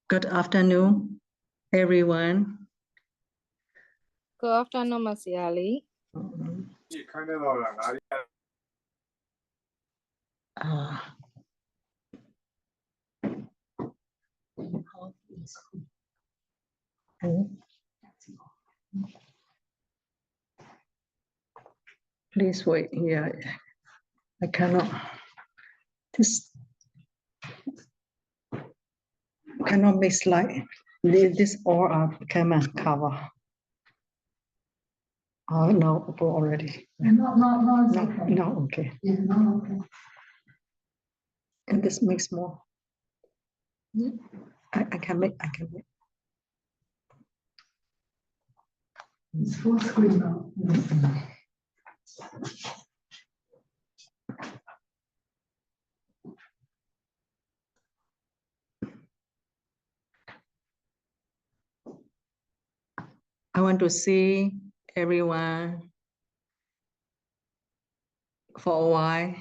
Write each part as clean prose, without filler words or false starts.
Good afternoon, everyone. Good afternoon, Masiali. Please wait here. I cannot. This cannot make slide. This all are camera cover. Oh no, already. No, okay. Yeah, no, okay. And this makes more. I can make. It's full screen now. I want to see everyone for a while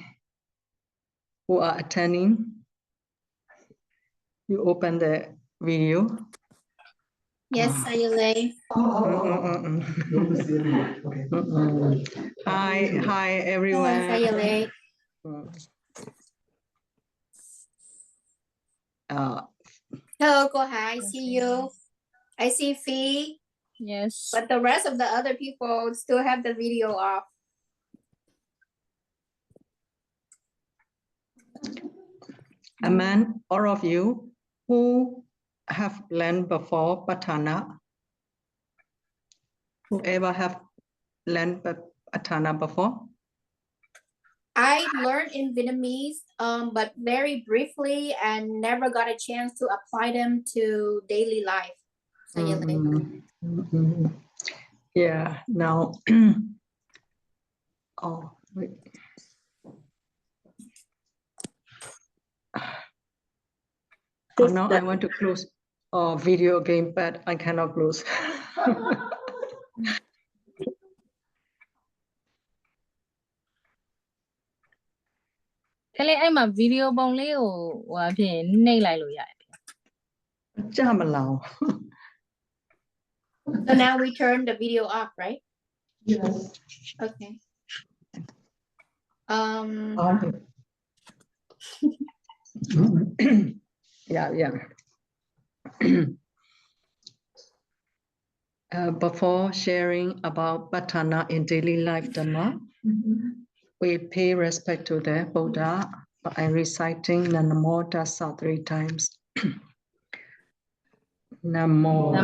who are attending. You open the video. Yes, Sayule. Hi, everyone. Sayule. Hello, go hi. See you. I see Fee, Yes. but the rest of the other people still have the video off. Among all of you who have learned before Patthana, whoever have learned Patthana before? I learned in Vietnamese, but very briefly and never got a chance to apply them to daily life. Sayule. Yeah, now, oh, wait. Oh, now I want to close video game, but I cannot close. Cái anh mà video bông lấy ở phía này lại rồi vậy. So now we turn the video off, right? Yes. Okay. Yeah. Before sharing about Patthana in daily life Dhamma, we pay respect to the Buddha by reciting the Namo Tassa 3 times. Namo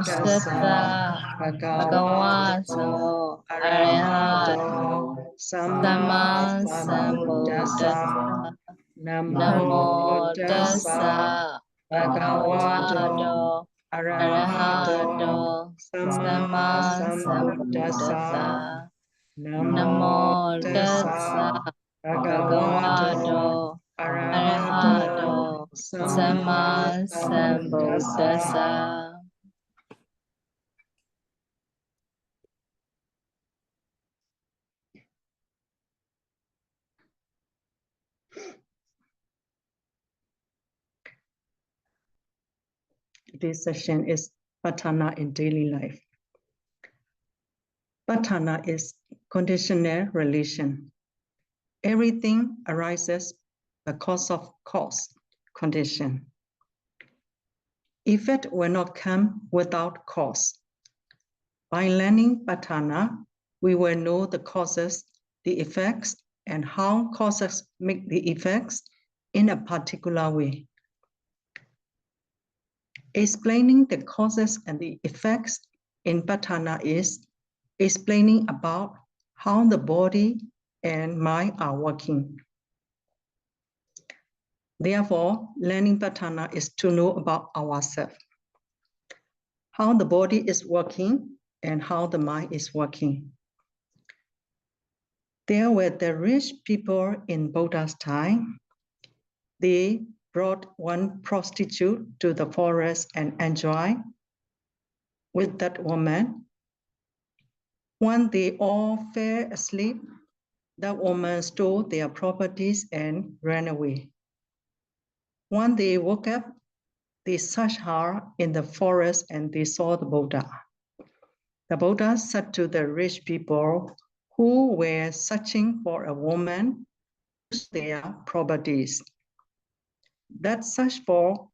Tassa Bhagavato Arahato Samma Sambuddhassa. Namo Tassa Bhagavato Arahato Samma Sambuddhassa. Namo Tassa Bhagavato Arahato Samma Sambuddhassa. This session is Patthana in daily life. Patthana is conditional relation. Everything arises because of cause, condition. Effect will not come without cause. By learning Patthana, we will know the causes, the effects, and how causes make the effects in a particular way. Explaining the causes and the effects in Patthana is explaining about how the body and mind are working. Therefore, learning Patthana is to know about ourselves, how the body is working and how the mind is working. There were the rich people in Buddha's time. They brought one prostitute to the forest and enjoyed with that woman. When they all fell asleep, that woman stole their properties and ran away. When they woke up, they searched hard in the forest and they saw the Buddha. The Buddha said to the rich people who were searching for a woman to their properties, that search for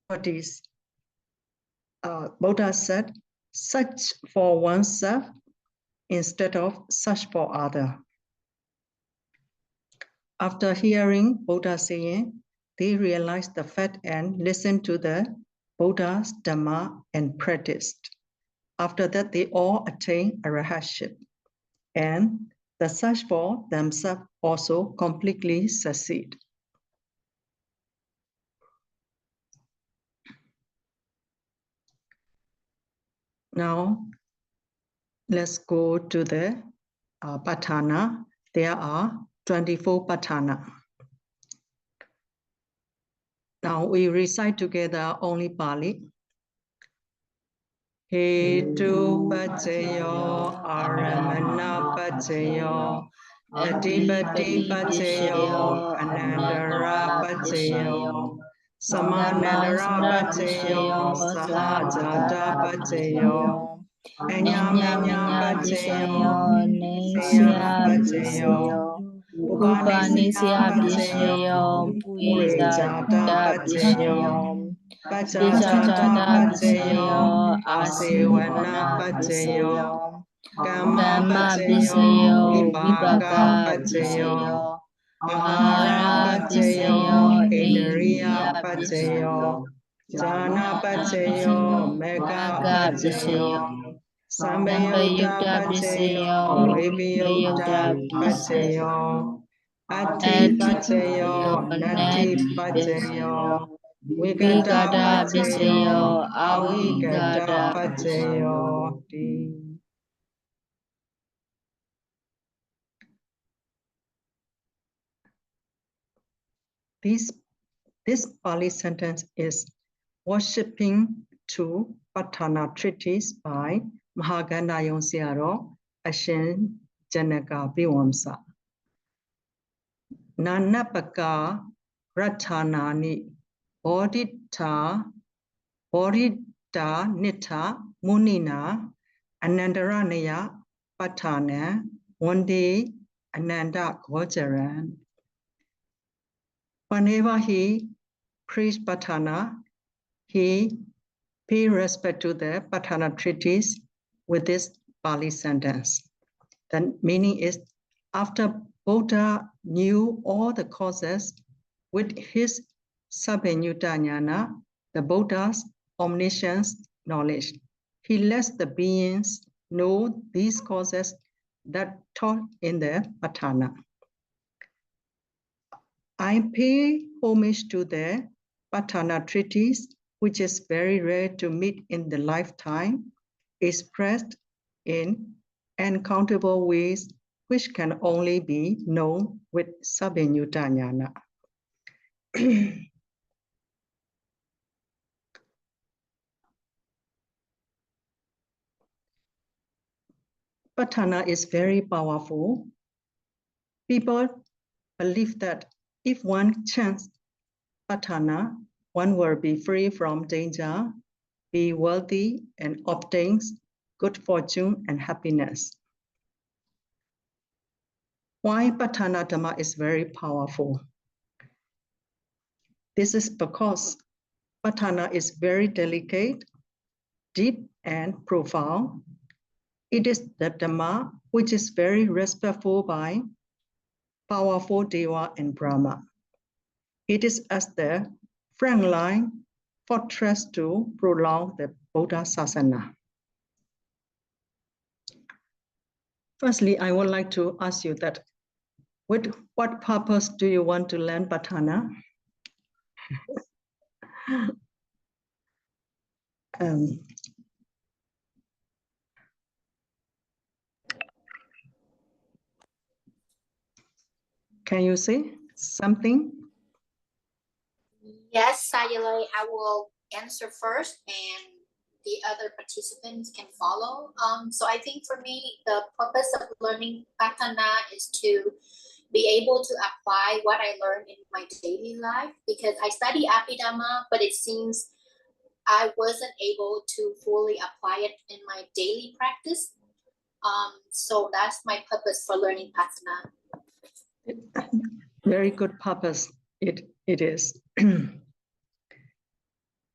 properties, Buddha said, search for oneself instead of search for other. After hearing Buddha saying, they realized the fact and listened to the Buddha's Dhamma and practiced. After that, they all attained arahantship, and the search for themselves also completely succeed. Now, let's go to the Patthana. There are 24 Patthana. Now we recite together only Pali. Hetu pacayo aramana pacayo adipati pacayo anandara pacayo samanandara pacayo sahajata pacayo anyamenya pacayo nisya pacayo upanisya pacayo purejata pacayo Pacacata pacayo, asewana pacayo, Kama pacayo, Vibhaga pacayo, Ahara pacayo, Indriya pacayo, Jana pacayo, Mega pacayo, Sambayuta pacayo, Vipayuta pacayo, Ati pacayo, Nati pacayo, Wigada pacayo, awigada pacayo. This Pali sentence is worshipping to Patthana treatise by Mahaganayon Sayadaw Ashin Janaka Biwamsa. Nanapaka Rathanani Bodhita Nita Munina Anandaranaya Patthana One Ananda Gojaran. Whenever he preached Patthana, he paid respect to the Patthana treatise with this Pali sentence. The meaning is, after Buddha knew all the causes with his Sabbenyutta Jnana, the Buddha's omniscience knowledge, he lets the beings know these causes that taught in the Patthana. I pay homage to the Patthana treatise, which is very rare to meet in the lifetime, expressed in uncountable ways which can only be known with Sabbenyutta Jnana. Patthana is very powerful. People believe that if one chants Patthana, one will be free from danger, be wealthy, and obtains good fortune and happiness. Why Patthana Dhamma is very powerful? This is because Patthana is very delicate, deep, and profound. It is the Dhamma which is very respectful by powerful Deva and Brahma. It is as the front line fortress to prolong the Buddha Sasana. Firstly, I would like to ask you that with what purpose do you want to learn Patthana? Can you say something? Yes, Sayalay, I will answer first and the other participants can follow. So I think for me, the purpose of learning Patthana is to be able to apply what I learned in my daily life, because I study Abhidhamma, but it seems I wasn't able to fully apply it in my daily practice. So that's my purpose for learning Patthana. Very good purpose. It is.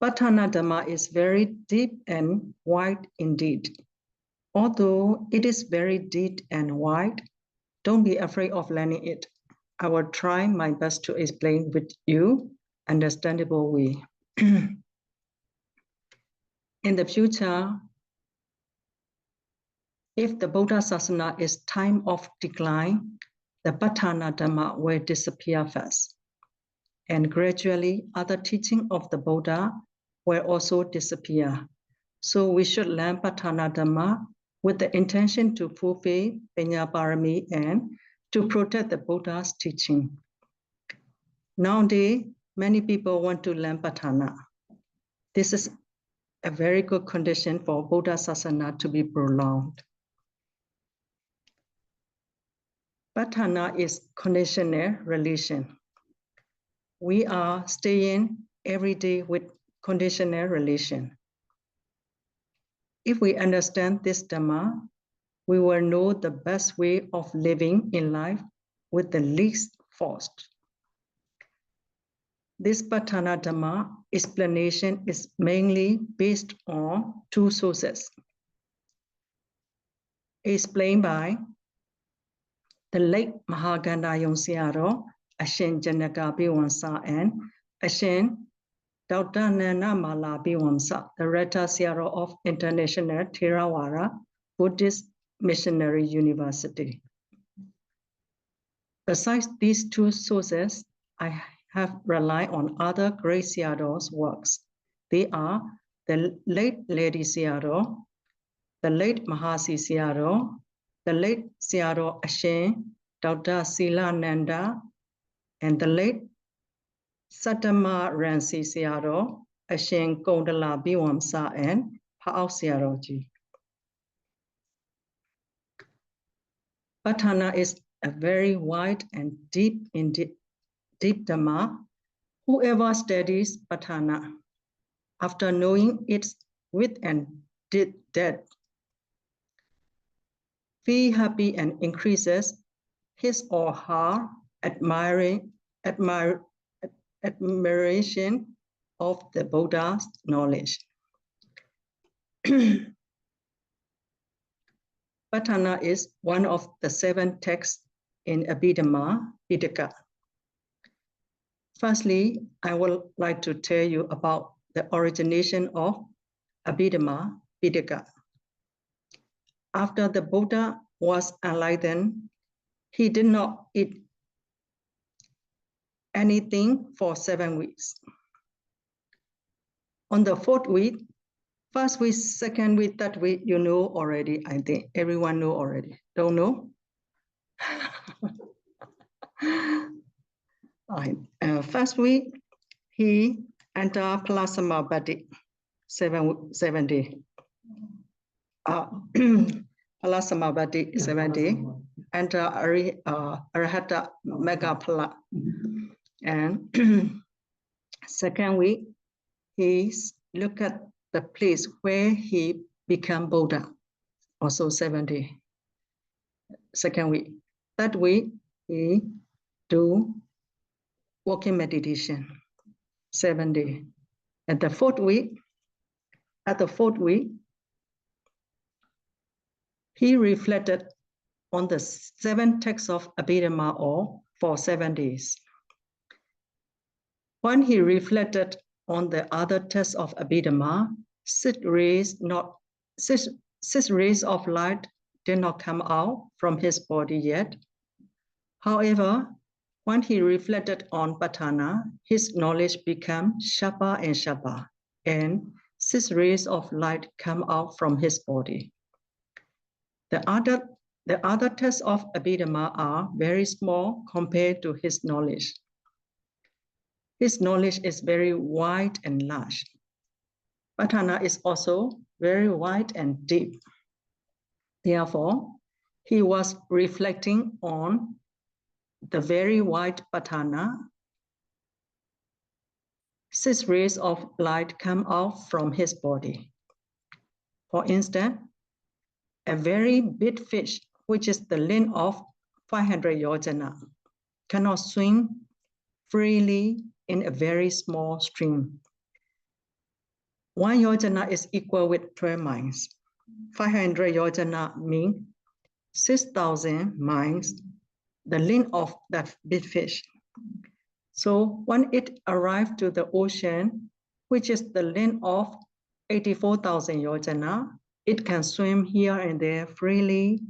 Patthana Dhamma is very deep and wide indeed. Although it is very deep and wide, don't be afraid of learning it. I will try my best to explain with you understandable way. In the future, if the Buddha Sasana is time of decline, the Patthana Dhamma will disappear first. And gradually, other teaching of the Buddha will also disappear. So we should learn Patthana Dhamma with the intention to fulfill Panya Parami and to protect the Buddha's teaching. Nowadays, many people want to learn Patthana. This is a very good condition for Buddha Sasana to be prolonged. Patthana is conditional relation. We are staying every day with conditional relation. If we understand this Dhamma, we will know the best way of living in life with the least force. This Patthana Dhamma explanation is mainly based on two sources, explained by the late Mahagandayong Sayadaw, Ashin Janaka Biwansa, and Ashin Dr. Nana Mala Biwansa, the Retta Sayadaw of International Theravada Buddhist Missionary University. Besides these two sources, I have relied on other great Sayadaw's works. They are the late Lady Sayadaw, the late Mahasi Sayadaw, the late Sayadaw Ashin, Dr. Sila Nanda, and the late Satama Ransi Sayadaw, Ashin Kondala Biwamsa, and Pa'aw Sayadawji. Patthana is a very wide and deep Dhamma. Whoever studies Patthana, after knowing its width and depth, feel happy and increases his or her admiration of the Buddha's knowledge. Patthana is one of the 7 texts in Abhidhamma Pitaka. Firstly, I would like to tell you about the origination of Abhidhamma Pitaka. After the Buddha was enlightened, he did not eat anything for 7 weeks. On the 4th week, first week, second week, third week, you know already, I think. Everyone know already. Don't know? First week, he entered Palasamabadi, 7 days. Palasamabadi, 7 days. Enter Arahata Megapala. And second week, he looked at the place where he became Buddha, also 7 days. Second week. Third week, he do walking meditation, 7 days. At the fourth week, he reflected on the 7 texts of Abhidhamma for 7 days. When he reflected on the other texts of Abhidhamma, 6 rays of light did not come out from his body yet. However, when he reflected on Patthana, his knowledge became sharper and sharper, and 6 rays of light come out from his body. The other texts of Abhidhamma are very small compared to his knowledge. His knowledge is very wide and large. Patthana is also very wide and deep. Therefore, he was reflecting on the very white Patthana, 6 rays of light come out from his body. For instance, a very big fish, which is the length of 500 yojana, cannot swim freely in a very small stream. 1 yojana is equal with 12 miles. 500 yojana means 6,000 miles, the length of that big fish. So when it arrived to the ocean, which is the length of 84,000 yojana, it can swim here and there freely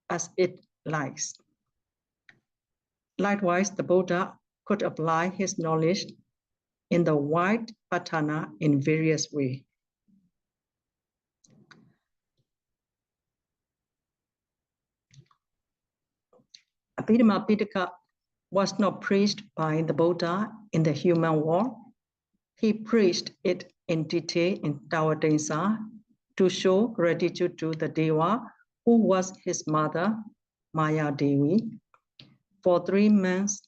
as it likes. Likewise, the Buddha could apply his knowledge in the white Patthana in various ways. Abhidhamma Pitaka was not preached by the Buddha in the human world. He preached it in detail in Tawadesa to show gratitude to the Deva who was his mother, Maya Devi, for 3 months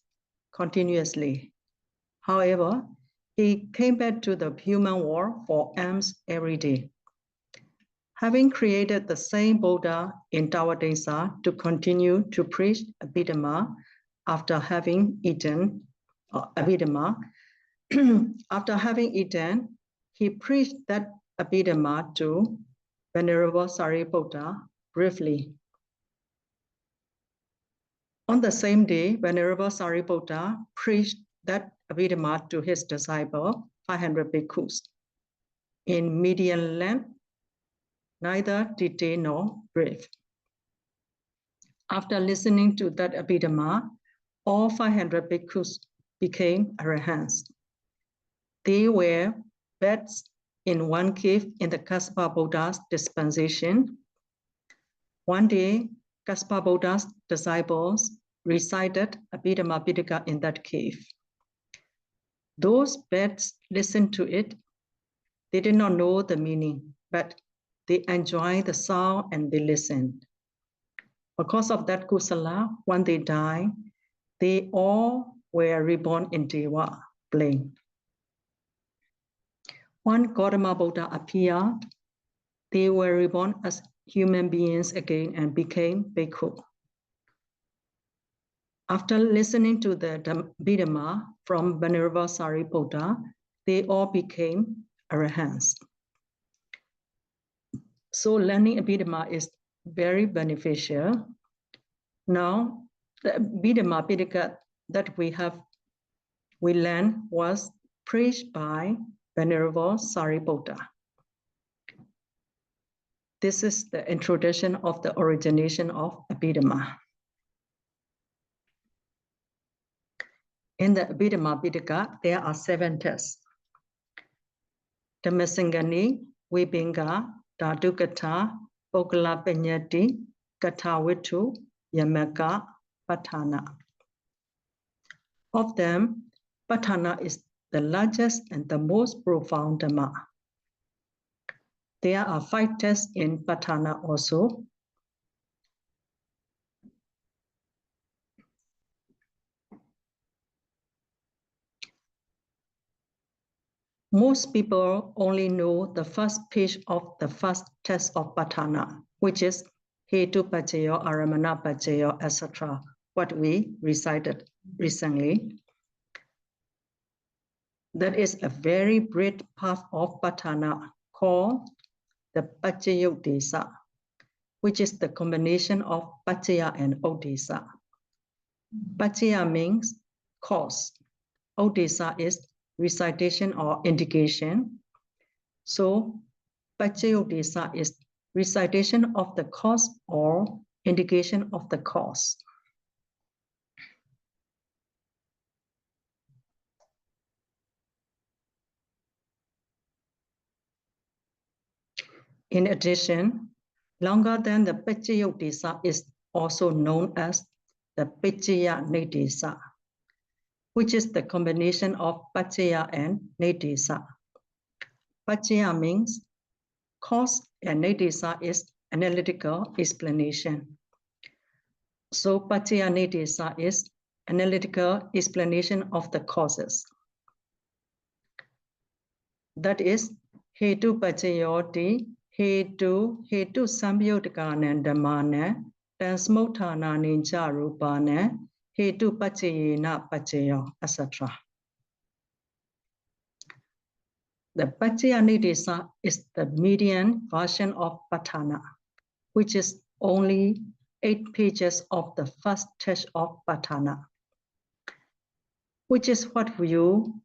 continuously. However, he came back to the human world for alms every day. Having created the same Buddha in Tawadesa to continue to preach Abhidhamma after having eaten Abhidhamma, after having eaten, he preached that Abhidhamma to Venerable Sariputta briefly. On the same day, Venerable Sariputta preached that Abhidhamma to his disciple, 500 bhikkhus. In median length, neither detailed nor brief. After listening to that Abhidhamma, all 500 bhikkhus became arahants. They were beds in one cave in the Kassapa Buddha's dispensation. One day, Kassapa Buddha's disciples recited Abhidhamma Pitaka in that cave. Those beds listened to it. They did not know the meaning, but they enjoyed the sound and they listened. Because of that kusala, when they died, they all were reborn in Deva plane. When Gautama Buddha appeared, they were reborn as human beings again and became bhikkhu. After listening to the Abhidhamma from Venerable Sariputta, they all became arahants. So learning Abhidhamma is very beneficial. Now, the Abhidhamma Pitaka that we learned was preached by Venerable Sariputta. This is the introduction of the origination of Abhidhamma. In the Abhidhamma Pitaka, there are 7 texts. Dhammasangani, Vibhinga, Dhadukatha, Pogala Panyati, Kathavitu, Yamaka, Patthana. Of them, Patthana is the largest and the most profound Dhamma. There are 5 texts in Patthana also. Most people only know the first page of the first text of Patthana, which is Hetu Paccaya, Aramana Paccaya, etc., what we recited recently. That is a very brief part of Patthana called the Paccayuddesa, which is the combination of Paccaya and Uddesa. Paccaya means cause. Uddesa is recitation or indication. So Paccayuddesa is recitation of the cause or indication of the cause. In addition, longer than the Paccayuddesa is also known as the Paccaya Niddesa, which is the combination of Paccaya and Niddesa. Paccaya means cause and Niddesa is analytical explanation. So Paccaya Niddesa is analytical explanation of the causes. That is, hetu pachayoti, hetu samyotakanandamane, tansmothana ninja rupane, hetu pachayena pachayo, etc. The Pachayanidesa is the median version of Patthana, which is only 8 pages of the first text of Patthana, which is what you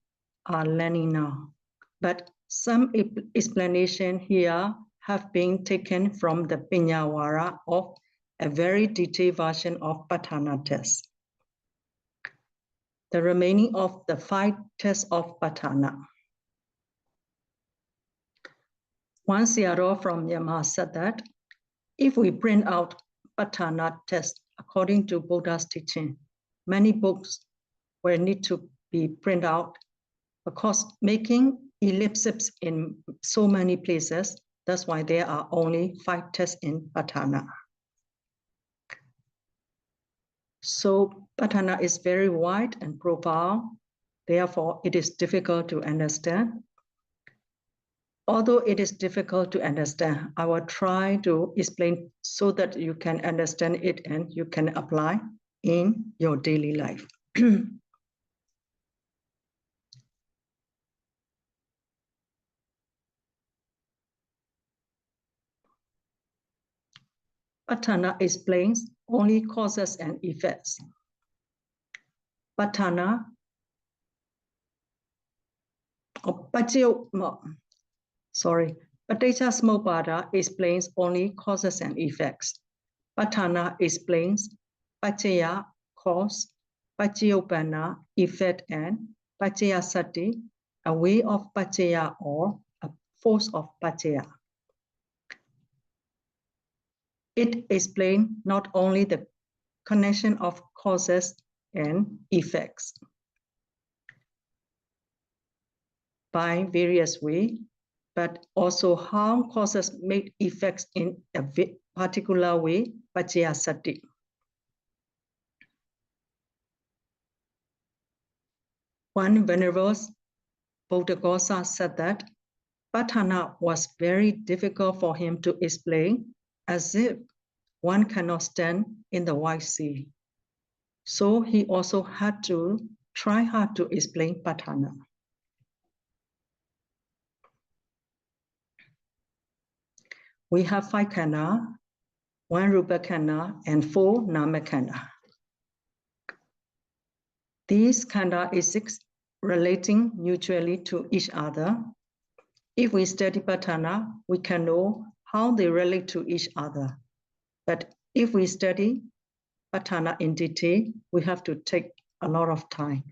are learning now. But some explanation here have been taken from the Pinyawara of a very detailed version of Patthana text. The remaining of the 5 texts of Patthana. One Sayadaw from Myanmar said that if we print out Patthana text according to Buddha's teaching, many books will need to be printed out because making ellipses in so many places, that's why there are only 5 texts in Patthana. So Patthana is very wide and profound, therefore it is difficult to understand. Although it is difficult to understand, I will try to explain so that you can understand it and you can apply in your daily life. Patthana explains only causes and effects. Patthana, Paticcasamuppada explains only causes and effects. Patthana explains Paccaya, cause, Paccayoppanna, effect, and Paccayasati, a way of Paccaya or a force of Paccaya. It explains not only the connection of causes and effects by various ways, but also how causes make effects in a particular way, Paccayasati. One Venerable Buddhaghosa said that Patthana was very difficult for him to explain, as if one cannot stand in the wide sea. So he also had to try hard to explain Patthana. We have 5 khanda, 1 rupa khanda, and 4 nama khanda. These khanda is 6 relating mutually to each other. If we study Patthana, we can know how they relate to each other. But if we study Patthana in detail, we have to take a lot of time.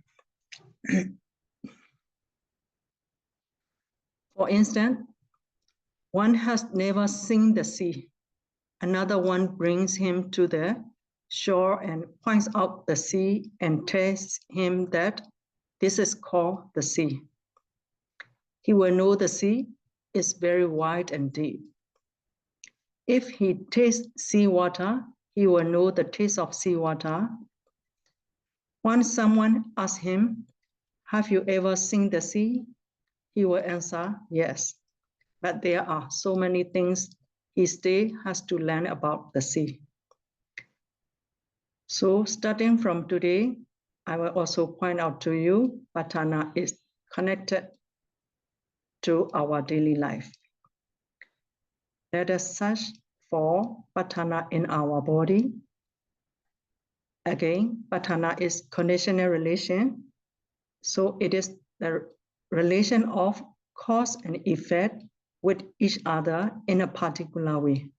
For instance, one has never seen the sea. Another one brings him to the shore and points out the sea and tells him that this is called the sea. He will know the sea is very wide and deep. If he tastes seawater, he will know the taste of seawater. Once someone asks him, "Have you ever seen the sea?" he will answer, "Yes." But there are so many things he still has to learn about the sea. So starting from today, I will also point out to you, Patthana is connected to our daily life. Let us search for Patthana in our body. Again, Patthana is conditional relation. So it is the relation of cause and effect with each other in a particular way.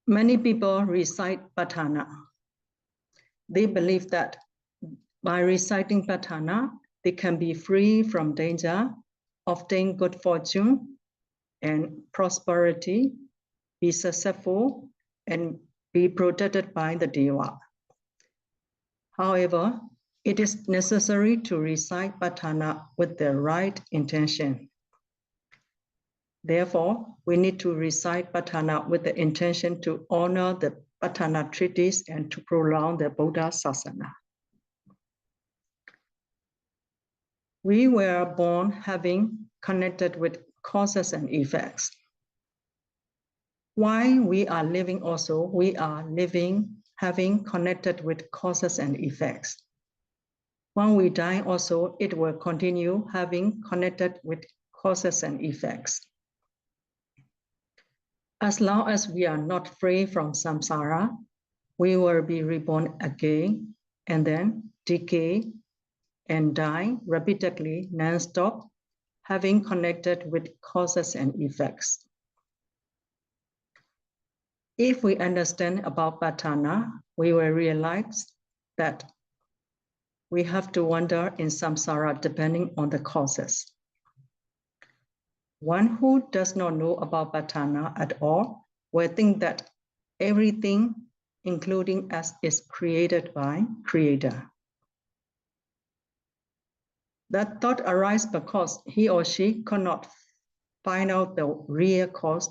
Many people recite Patthana. They believe that by reciting Patthana, they can be free from danger, obtain good fortune and prosperity, be successful, and be protected by the Deva. However, it is necessary to recite Patthana with the right intention. Therefore, we need to recite Patthana with the intention to honor the Patthana treatise and to prolong the Buddha Sasana. We were born having connected with causes and effects. While we are living also, we are living having connected with causes and effects. When we die also, it will continue having connected with causes and effects. As long as we are not free from samsara, we will be reborn again and then decay and die repeatedly, non-stop, having connected with causes and effects. If we understand about Patthana, we will realize that we have to wander in samsara depending on the causes. One who does not know about Patthana at all will think that everything, including us, is created by Creator. That thought arises because he or she cannot find out the real cause,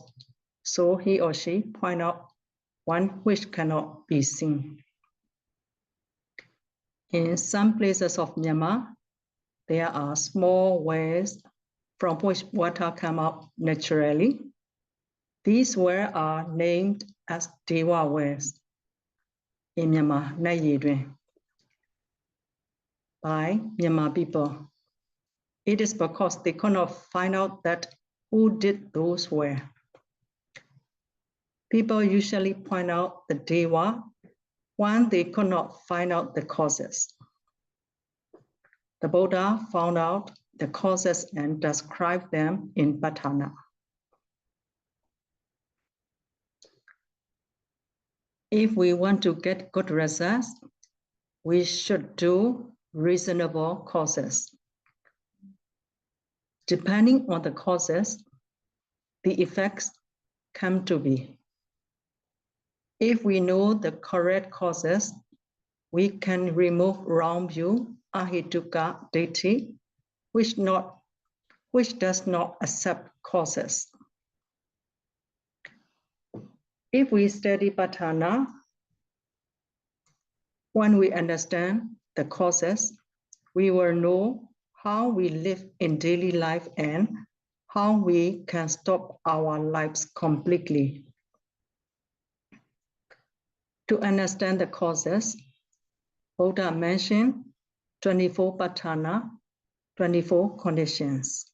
so he or she point out one which cannot be seen. In some places of Myanmar, there are small wells from which water comes out naturally. These wells are named as Dewa wells in Myanmar, by Myanmar people. It is because they cannot find out that who did those wells. People usually point out the Dewa when they could not find out the causes. The Buddha found out the causes and described them in Patthana. If we want to get good results, we should do reasonable causes. Depending on the causes, the effects come to be. If we know the correct causes, we can remove wrong view, ahituka deity, which does not accept causes. If we study Patthana, when we understand the causes, we will know how we live in daily life and how we can stop our lives completely. To understand the causes, Buddha mentioned 24 Patthana, 24 conditions.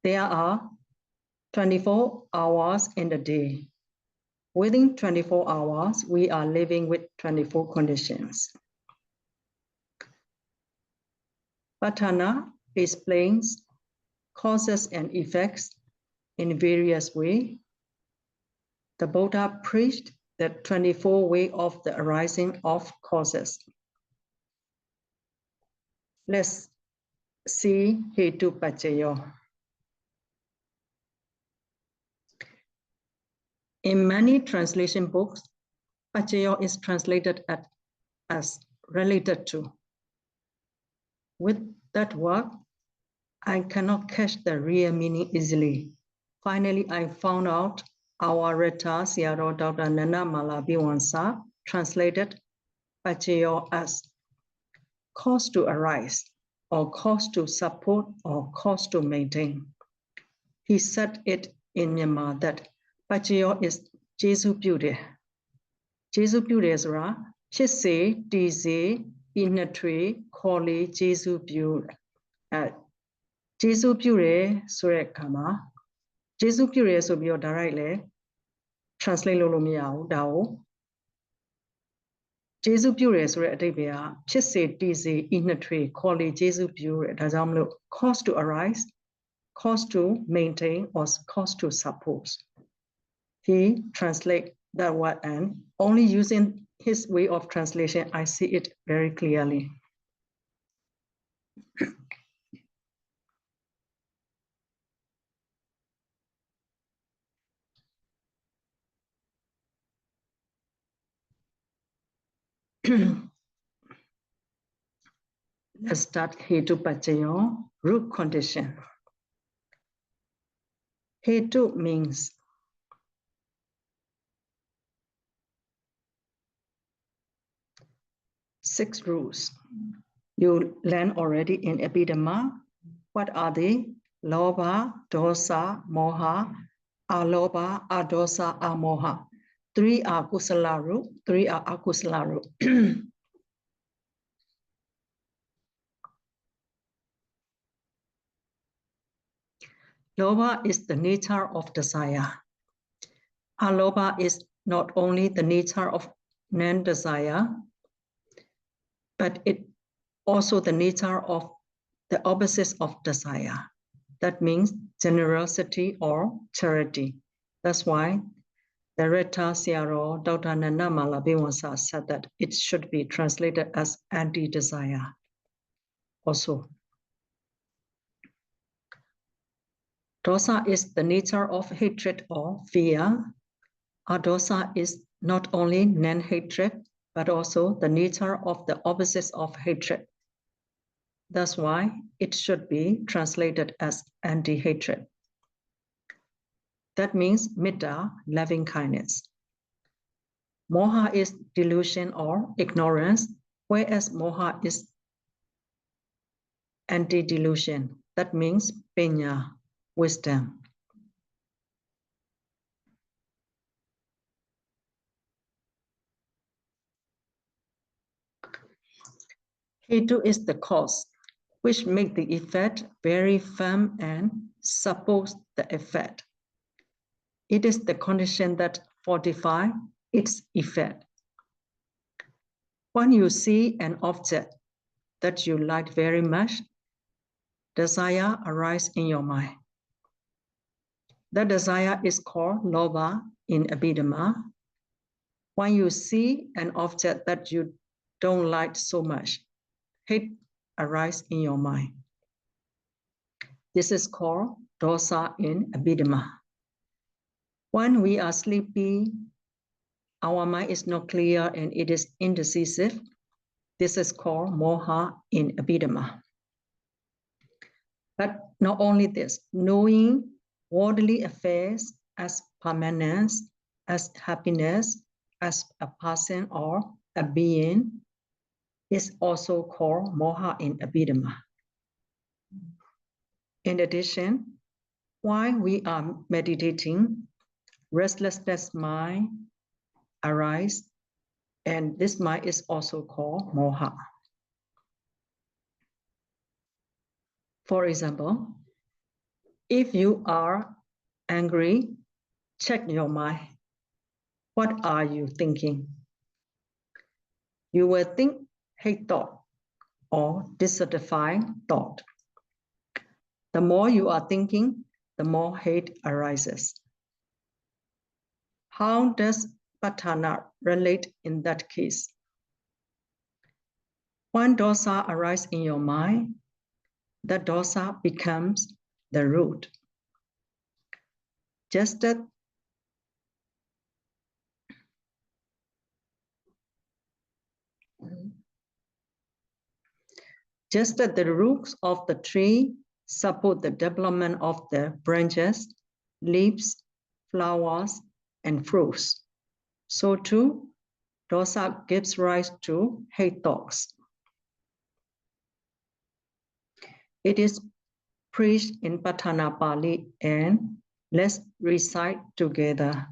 There are 24 hours in the day. Within 24 hours, we are living with 24 conditions. Patthana explains causes and effects in various ways. The Buddha preached the 24 ways of the arising of causes. Let's see Hetu Paccaya. In many translation books, Paccaya is translated as related to. With that word, I cannot catch the real meaning easily. Finally, I found out our Reta Siaro Dr. Nana Malabiwansa translated Paccaya as cause to arise, or cause to support, or cause to maintain. He said it in Myanmar that Paccaya is Jesu Pyude. Jesu Pyudeဆိုတာဖြစ်စေတည်စေဤနှစ်ထွေခေါ်လေကျေးဇူးပြုကျေးဇူးပြုတယ်ဆိုတဲ့အခါမှာကျေးဇူးပြုတယ်ဆိုပြီးတော့ direct လဲ translate လုပ်လို့မရဘူးဒါကိုကျေးဇူးပြုတယ်ဆိုတဲ့အဓိပ္ပာယ်ကဖြစ်စေတည်စေဤနှစ်ထွေခေါ်လေကျေးဇူးပြုတယ်ဒါကြောင့်မလို့ cause to arise, cause to maintain, or cause to support. He translate that word and only using his way of translation, I see it very clearly. Let's start Hetu Paccaya, root condition. Hetu means six rules. You learn already in Abhidhamma. What are they? Lobha, dosa, moha, alobha, adosa, amoha. 3 are kusala root, 3 are akusala root. Lobha is the nature of desire. Alobha is not only the nature of non-desire, but it also the nature of the opposite of desire. That means generosity or charity. That's why the Retta Siaro Dr. Nana Malabiwansa said that it should be translated as anti-desire also. Dosa is the nature of hatred or fear. Adosa is not only non-hatred, but also the nature of the opposites of hatred. That's why it should be translated as anti-hatred. That means metta, loving kindness. Moha is delusion or ignorance, whereas moha is anti-delusion. That means penya, wisdom. Hetu is the cause, which make the effect very firm and support the effect. It is the condition that fortify its effect. When you see an object that you like very much, desire arises in your mind. The desire is called lobha in Abhidhamma. When you see an object that you don't like so much, hate arises in your mind. This is called dosa in Abhidhamma. When we are sleepy, our mind is not clear and it is indecisive. This is called moha in Abhidhamma. But not only this, knowing worldly affairs as permanence, as happiness, as a person or a being is also called moha in Abhidhamma. In addition, while we are meditating, restlessness mind arises, and this mind is also called moha. For example, if you are angry, check your mind. What are you thinking? You will think hate thought or dissatisfying thought. The more you are thinking, the more hate arises. How does Patthana relate in that case? When dosa arises in your mind, the dosa becomes the root. Just that the roots of the tree support the development of the branches, leaves, flowers, and fruits. So too, dosa gives rise to hate thoughts. It is preached in Patthana Pali, and let's recite together.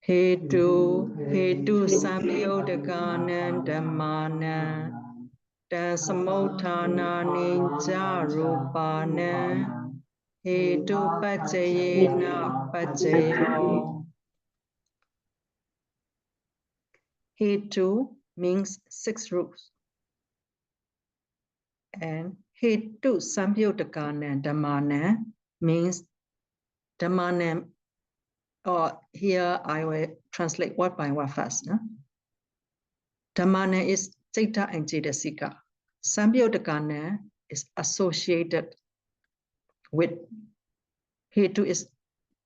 Hetu samyodakana dhammana dasamutthana ninja rupana hetu pajayena pajayo. Hetu means 6 roots. And hetu samyodakana dhammana means dhammana, or here I will translate word by word first. No? Dhammana is Citta and Cetasika. Samyodakana is associated with Hetu is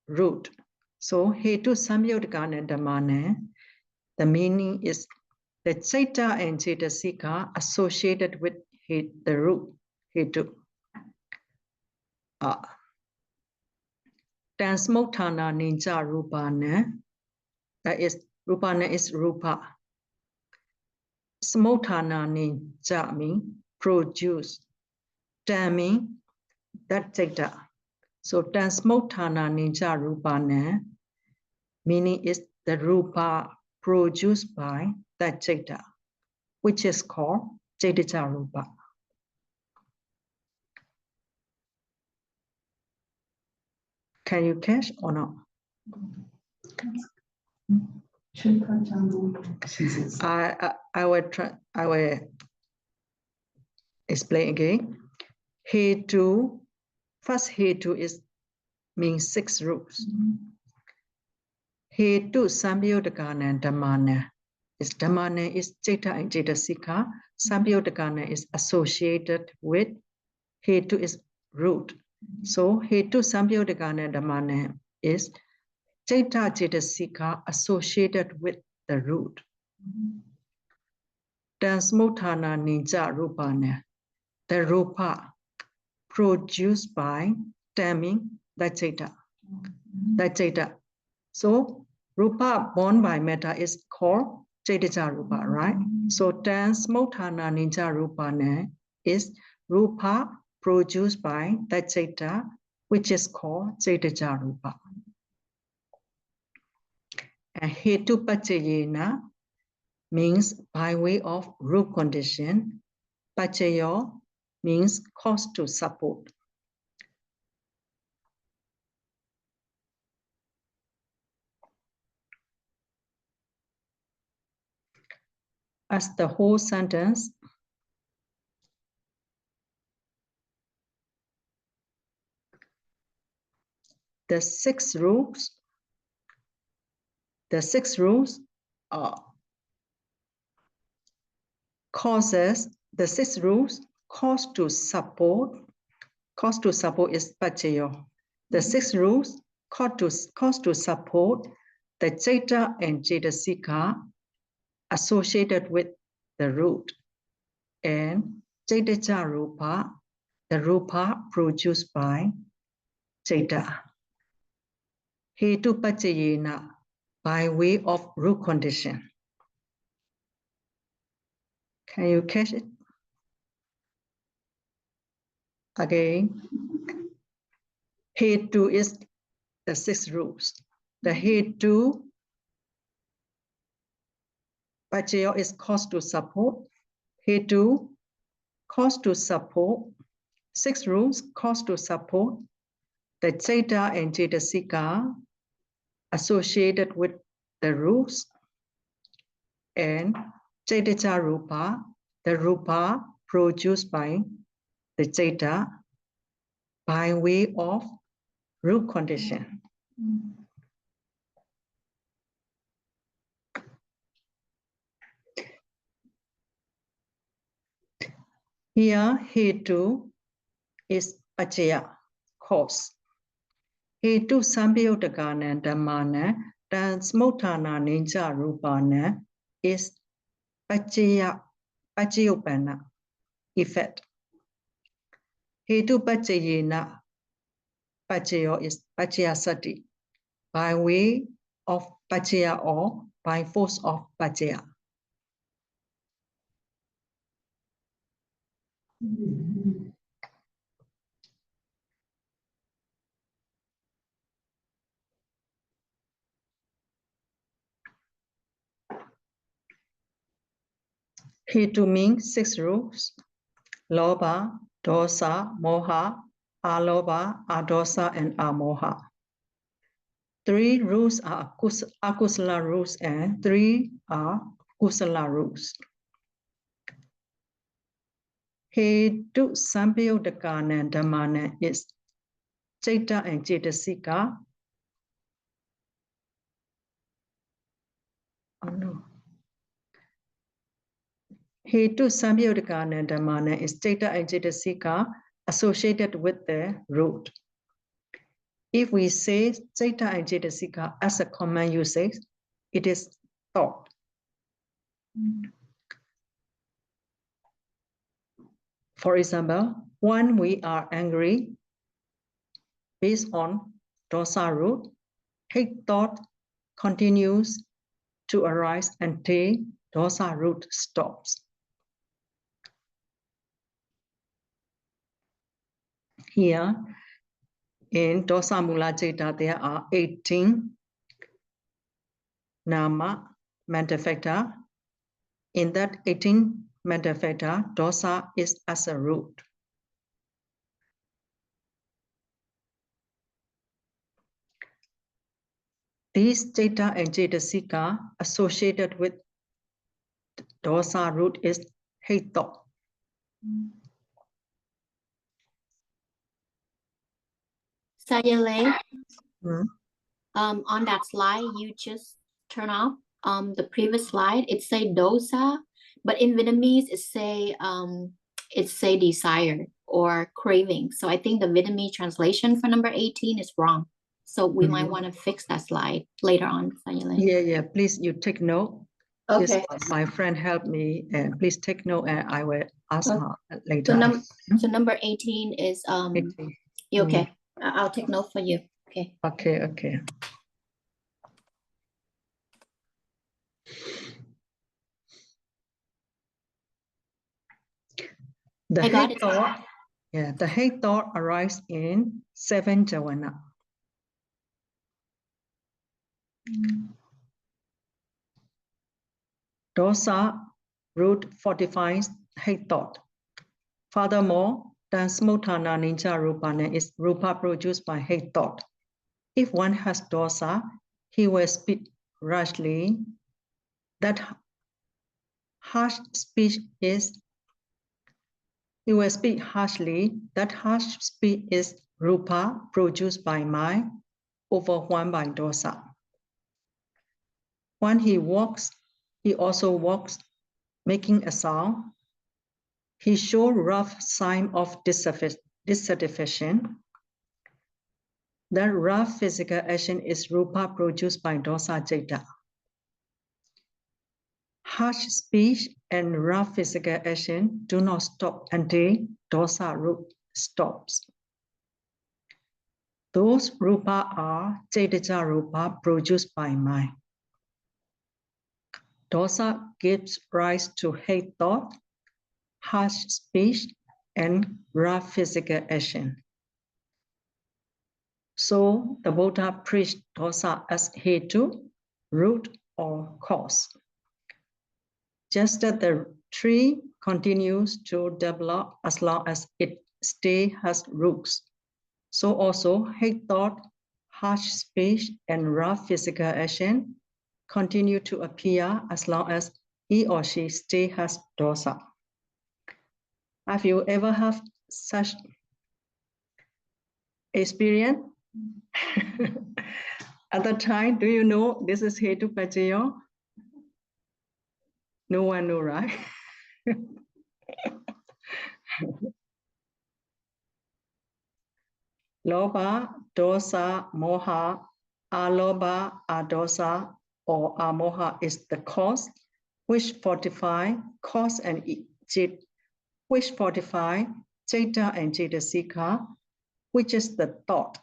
root. So Hetu Samyodakana Dhammana, the meaning is the Citta and Cetasika associated with the root. hetu. Tansmothana ninja rupana. That is rupana is rupa. Smothana ninja mean produce. Tan mean that data. So tansmothana ninja rupana meaning is the rupa produced by that data, which is called Jadija Rupa. Can you catch or not? I will explain again. Hetu, first hetu is means 6 rules. Hetu Samyodakana Dhammana. Dhammana is Jeta and Jetasika. Samyodakana is associated with Hetu is root. So Hetu Samyodakana Dhammana is Jeta Jetasika associated with the root. Tansmothana Ninja Rupana. The rupa produced by taming the Jeta. The Jeta. So rupa born by metta is called Jadija Rupa, right? So Tansmothana Ninja Rupana is rupa produced by the Jeta, which is called Jadija Rupa. And Hetu Pachayena means by way of root condition. Pachayo means cause to support. As the whole sentence, the six rules causes, the 6 rules cause to support is pachayo. The 6 rules cause to support the Jeta and Jetasika associated with the root, and Jadija Rupa, the rupa produced by Jeta. Hetu Pachayena, by way of root condition. Can you catch it? Again, Hetu is the 6 rules. The Hetu Pachayo is cause to support. Hetu cause to support. 6 rules cause to support the Jeta and Jetasika associated with the rules, and Jadija Rupa, the rupa produced by the Jeta by way of root condition. Here, Hetu is Pachaya, cause. Hetu Samyodakana Dhammana, Tansmothana Ninja Rupana is Pachayopana, effect. Hetu Pachayena, Pachayo is Pachayasati, by way of Pachaya or by force of Pachaya. Hetu means 6 rules: Lobha, Dosa, Moha, Alobha, Adosa, and Amoha. 3 rules are akusala rules and 3 are kusala rules. Hetu Samyodakana Dhammana is Jeta and Jetasika. Oh no. Hetu Samyodakana Dhammana is Jeta and Jetasika associated with the root. If we say Jeta and Jetasika as a common usage, it is thought. For example, When we are angry, based on dosa root, hate thought continues to arise until dosa root stops. Here in dosa mula citta, there are 18 nama mental factor. In that 18 mental factor, dosa is as a root. These citta and cetasika associated with dosa root is hate thought. Sayale, Hmm. on that slide you just turn off the previous slide, it say dosa, but in Vietnamese it say desire or craving. So I think the Vietnamese translation for number 18 is wrong. So we might want to fix that slide later on, Sayale. Yeah, please you take note. Okay. This, my friend helped me, and please take note, and I will ask her later. So number 18 is 18. okay. I'll take note for you. Okay. Okay. The I got hate it. thought, the hate thought arises in 7 jhana. Dosa root fortifies hate thought. Furthermore, Smotana Ninja Rupana is Rupa produced by hate thought. If one has dosa, he will speak rashly. That harsh speech is, he will speak harshly. That harsh speech is Rupa produced by mind, overwhelmed by dosa. When he walks, he also walks, making a sound. He shows rough sign of dissatisfaction. That rough physical action is Rupa produced by dosa citta. Harsh speech and rough physical action do not stop until dosa root stops. Those rupa are Chaitanya rupa produced by mind. Dosa gives rise to hate thought, harsh speech, and rough physical action. So the Buddha preached dosa as hetu, root or cause. Just that the tree continues to develop as long as it still has roots. So also hate thought, harsh speech, and rough physical action continue to appear as long as he or she still has dosa. Have you ever had such experience? At the time, do you know this is hetu pachayo? No one know, right? Loba, dosa, moha, aloba, adosa, or amoha is the cause which fortify cause and jit, which fortify citta and cetasika, which is the thought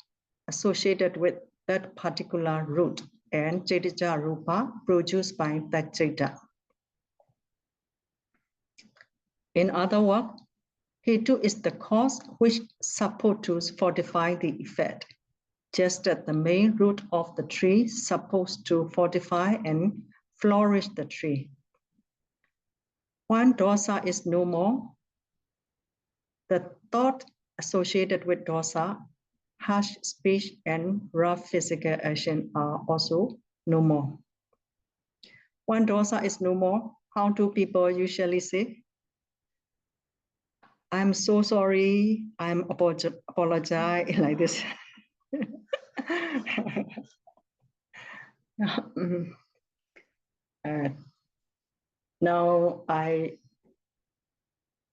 associated with that particular root and citta rupa produced by that citta. In other words, hetu is the cause which supposed to fortify the effect, just that the main root of the tree supposed to fortify and flourish the tree. When dosa is no more, the thought associated with dosa, harsh speech, and rough physical action are also no more. When dosa is no more, how do people usually say? I'm so sorry, I'm apologize like this. Now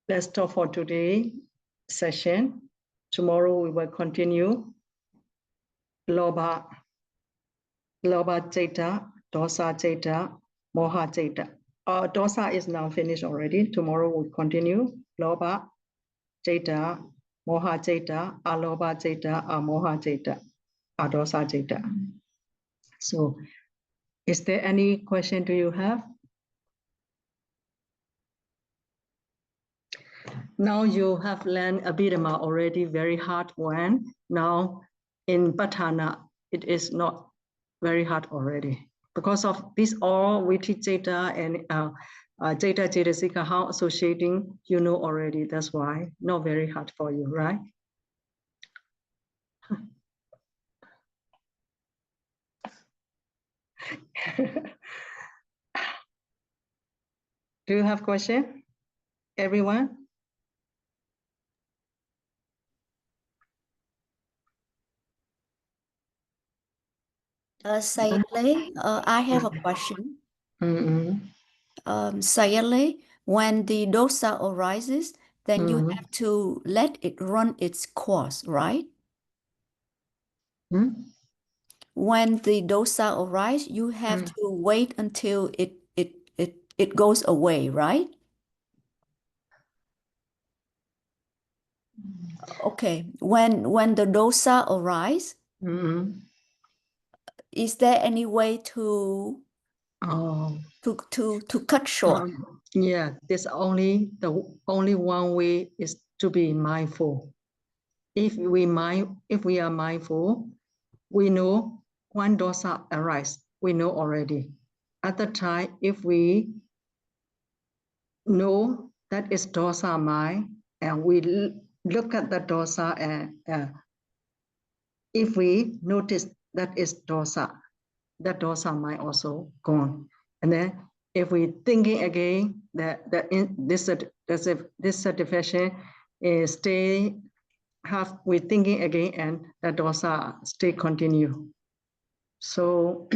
let's stop for today session. Tomorrow we will continue. Loba citta, dosa citta, moha citta. Dosa is now finished already. Tomorrow we'll continue. Loba citta, moha citta, aloba citta, amoha citta, adosa citta. So is there any question do you have? Now you have learned Abhidhamma already, very hard one. Now in Patthana, it is not very hard already. Because of this all Viti Citta and Citta Cetasika, how associating, you know already. That's why not very hard for you, right? Do you have question, everyone? Sayale, I have a question. Mm-hmm. Sayale, when the dosa arises, then you Mm-hmm. have to let it run its course, right? Mm-hmm. When the dosa arises, you have to wait until it goes away, right? Okay. When the dosa arises, Mm-hmm. is there any way to Oh. to cut short? Yeah, there's only one way is to be mindful. If we are mindful, we know when dosa arise, we know already. At the time, if we know that is dosa mind, and we look at the dosa, and if we notice that is dosa, that dosa mind also gone. And then if we thinking again that this satisfaction is stay, have we thinking again, and the dosa stay continue. So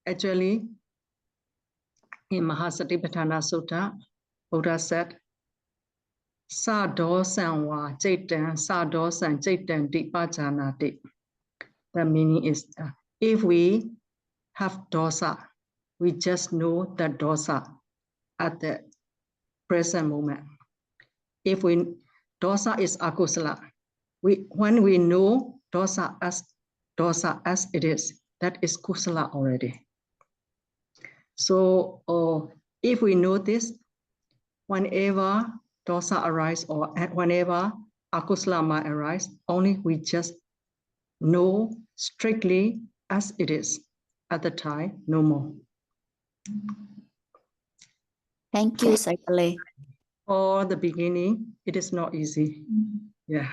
actually in Mahasatipatthana Sutta, Buddha said, Sa dosan wa jaitan, sa dosan jaitan dipajanati. The meaning is if we have dosa, we just know the dosa at the present moment. If dosa is akusala, when we know dosa as it is, that is kusala already. So if we know this, whenever dosa arise or whenever akusala might arise, only we just know strictly as it is at the time, no more. Thank you, Sayale. For the beginning, it is not easy. Yeah.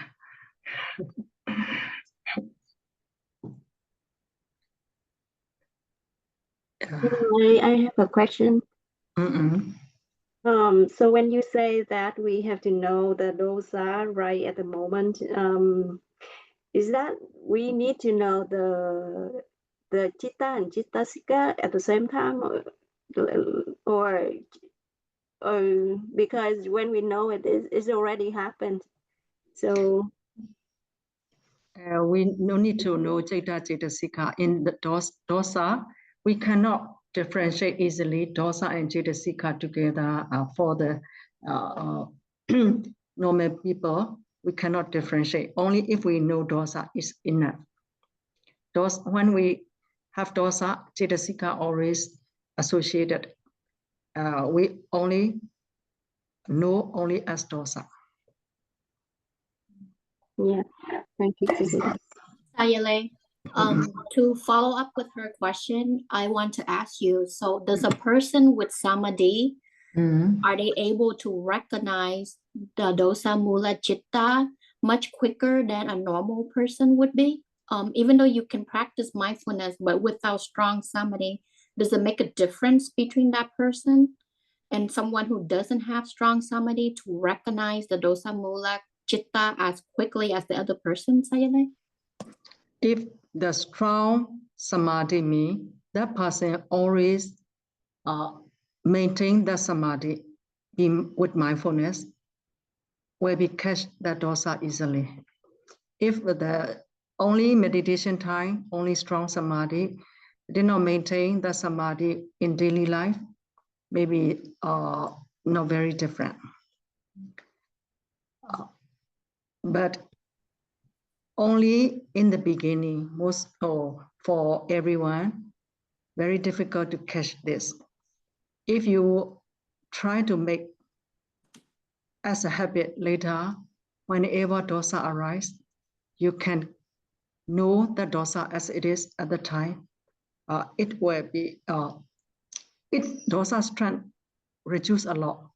I have a question. Mm-mm. So when you say that we have to know the dosa right at the moment, is that we need to know the chitta and chittasika at the same time, or because when we know it's already happened, so We no need to know Citta Cetasika. In the dosa, we cannot differentiate easily dosa and Cetasika together for the normal people. We cannot differentiate. Only if we know dosa is enough. When we have dosa, Cetasika always associated. We only know only as dosa. yeah, thank you. Sayale, to follow up with her question, I want to ask you, so does a person with samadhi, are they able to recognize the dosa mula chitta much quicker than a normal person would be? Even though you can practice mindfulness, but without strong samadhi, does it make a difference between that person and someone who doesn't have strong samadhi to recognize the dosa mula chitta as quickly as the other person, Sayale? If the strong samadhi means that person always maintain the samadhi with mindfulness, will be catch the dosa easily. If the only meditation time, only strong samadhi, did not maintain the samadhi in daily life, maybe not very different. but only in the beginning, for everyone, very difficult to catch this. If you try to make as a habit later, whenever dosa arises, you can know the dosa as it is at the time. It will be dosa strength reduce a lot,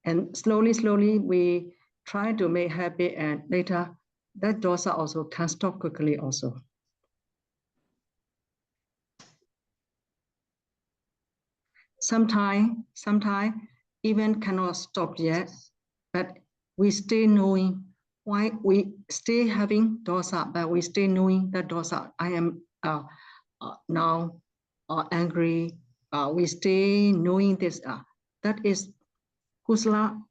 and slowly we try to make habit, and later that dosa also can stop quickly also. Sometimes even cannot stop yet, but we stay knowing why we stay having dosa, but we stay knowing that dosa, I am now angry. We stay knowing this. That is kusala,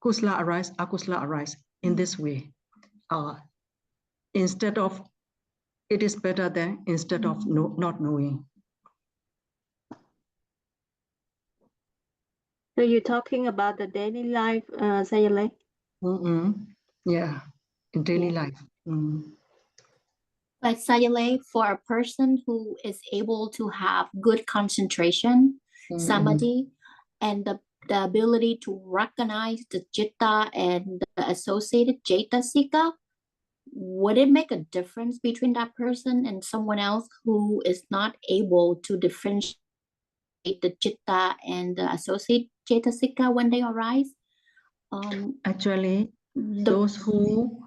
kusala arise in this way. Instead of, it is better than instead of not knowing. So you're talking about the daily life, Sayalay? Yeah, in daily life. Like Sayalay, for a person who is able to have good concentration, samadhi, and the ability to recognize the citta and the associated cetasika, would it make a difference between that person and someone else who is not able to differentiate the citta and the associated cetasika when they arise? Actually, those who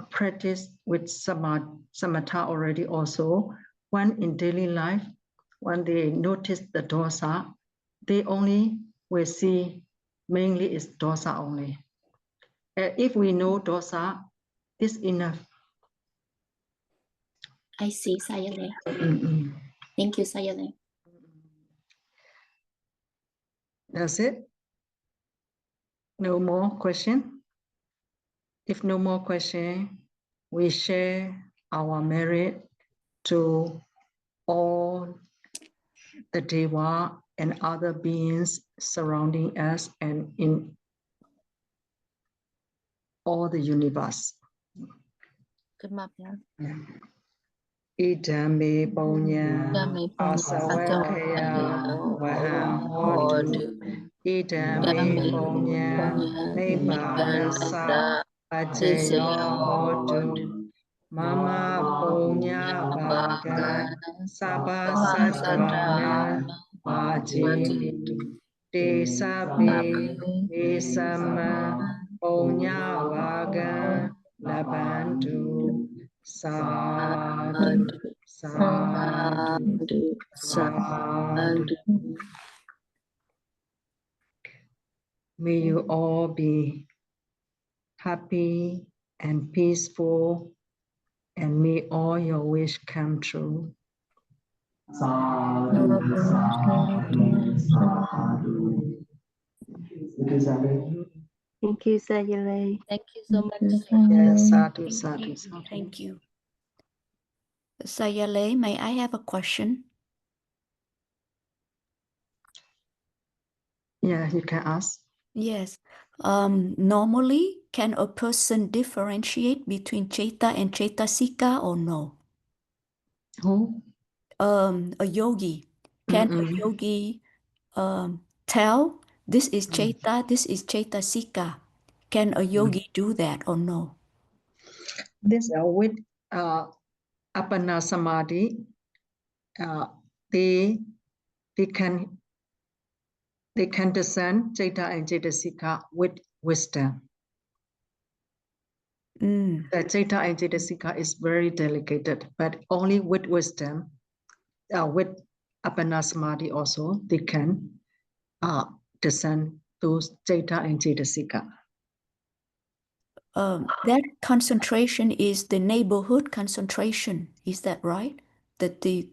practice with samatha already also, when in daily life, when they notice the dosa, they only will see mainly is dosa only. If we know dosa, this enough. I see, Sayalay. Thank you, Sayalay. That's it. No more question. If no more question, we share our merit to all the Deva and other beings surrounding us and in all the universe. Good morning. Idame Bonya Asawakaya Waham Hodu Idame Bonya Nibbana Sa Pajayo Hodu Mama Bonya Baga Saba Sadrana Bajini Desabe Desama Bonya Vaga Labantu Sadhu, sadhu, sadhu. May you all be happy and peaceful, and may all your wish come true. Sadhu, sadhu, sadhu. Thank you, Sayalay. Thank you so much. Yes, sadhu, sadhu, sadhu. Thank you. Sayalay, may I have a question? Yeah, you can ask. Yes. Normally, can a person differentiate between Chaita and Chaitasika or no? Who? A yogi. Can a yogi tell this is Chaita, this is Chaitasika? Can a yogi do that or no? This with Apana Samadhi, they can discern Chaita and Chaitasika with wisdom. The Chaita and Chaitasika is very delicate, but only with wisdom, with Apana Samadhi also, they can discern those Chaita and Chaitasika. That concentration is the neighborhood concentration. Is that right? That the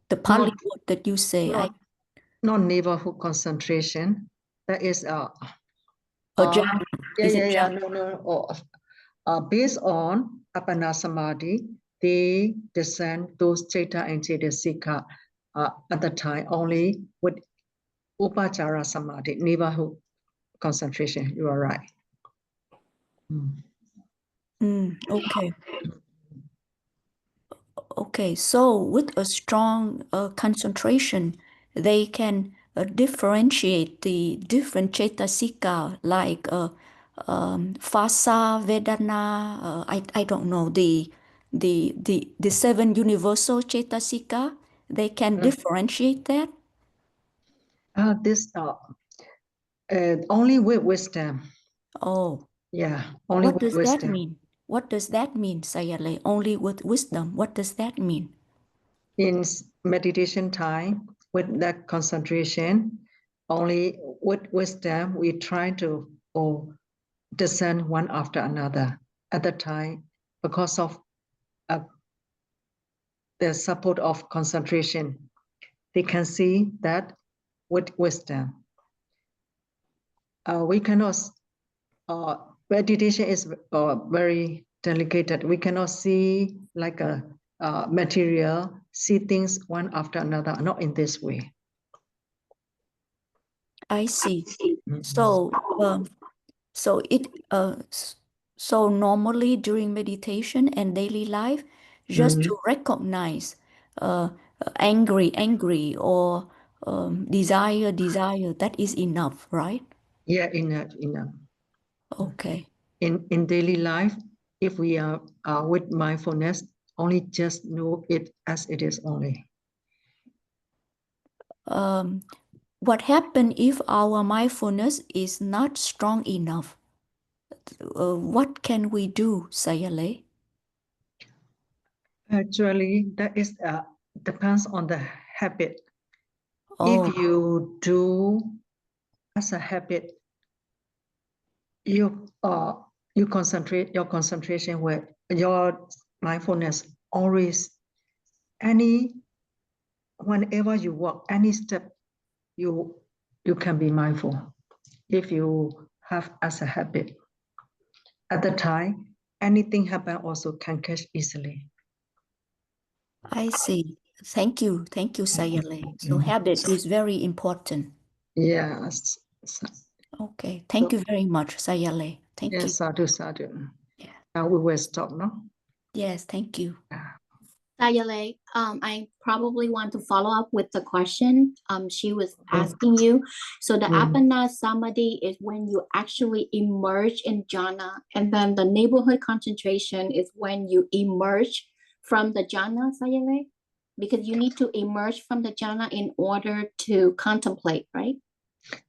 Pali word that you say, not neighborhood concentration. That is based on Apana Samadhi, they discern those Chaita and Chaitasika at the time only with Upachara Samadhi, neighborhood concentration. You are right. Okay. Okay, so with a strong concentration, they can differentiate the different cetasika like Phasa, Vedana. I don't know the seven universal cetasika. They can differentiate that. This only with wisdom. Oh, Yeah, only what with does that wisdom. mean? What does that mean, Sayale? Only with wisdom. What does that mean? In meditation time, with that concentration, only with wisdom, we try to discern one after another at the time because of the support of concentration. They can see that with wisdom. We cannot, meditation is very delicate. We cannot see like a material, see things one after another, not in this way. I see. So, so normally during meditation and daily life, just to recognize angry, or desire, that is enough, right? Yeah, enough. Okay. In daily life, if we are with mindfulness, only just know it as it is only. What happens if our mindfulness is not strong enough? What can we do, Sayale? Actually, that is depends on the habit. Oh, If you do as a habit, you concentrate your concentration with your mindfulness always whenever you walk any step, you can be mindful if you have as a habit. At the time, anything happen also can catch easily. I see. Thank you, Sayale. So habit is very important. Yes. Okay, thank you very much, Sayale. Thank you. Yes, sadhu. Yeah. Now we will stop now. Yes, thank you. Sayale, I probably want to follow up with the question she was asking you. So the apana samadhi is when you actually emerge in jhana, and then the neighborhood concentration is when you emerge from the jhana, Sayale? Because you need to emerge from the jhana in order to contemplate, right?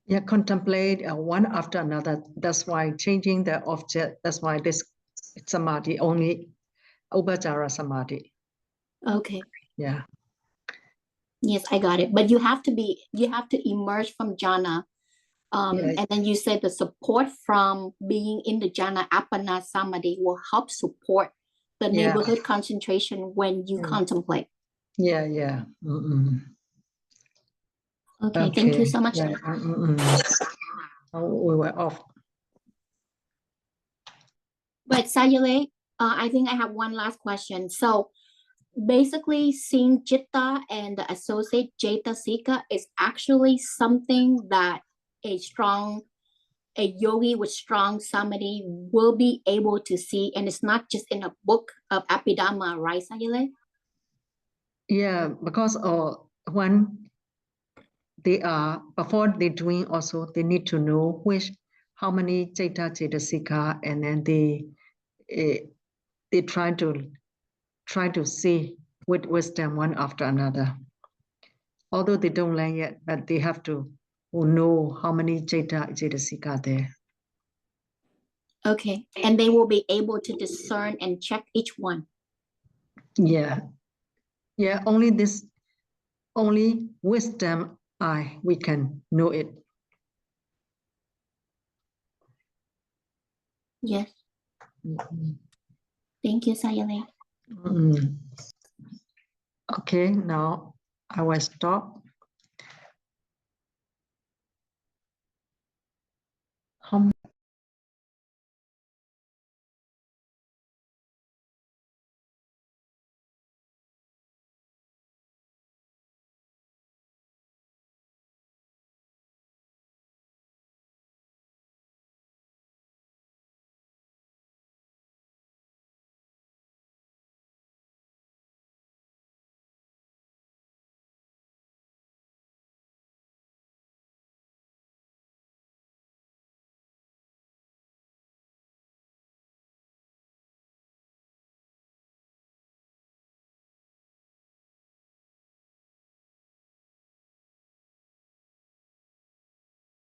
Yeah, contemplate one after another. That's why changing the object, that's why this samadhi only upajara samadhi. Okay. Yeah. Yes, I got it. But you have to emerge from jhana. Yes. And then you said the support from being in the jhana apana samadhi will help support the neighborhood concentration when you contemplate. Yeah. Okay, thank you so much. Yeah. We were off. But Sayale, I think I have one last question. So basically, seeing citta and the associate cetasika is actually something that a yogi with strong samadhi will be able to see, and it's not just in a book of Abhidhamma, right, Sayale? Yeah, because when they are before they doing also they need to know how many cetasika, and then they try to see with wisdom one after another. Although they don't learn yet, but they have to know how many cetasika are there. Okay, and they will be able to discern and check each one. Yeah. Only wisdom we can know it. Yes. Thank you, Sayale. Okay, now I will stop.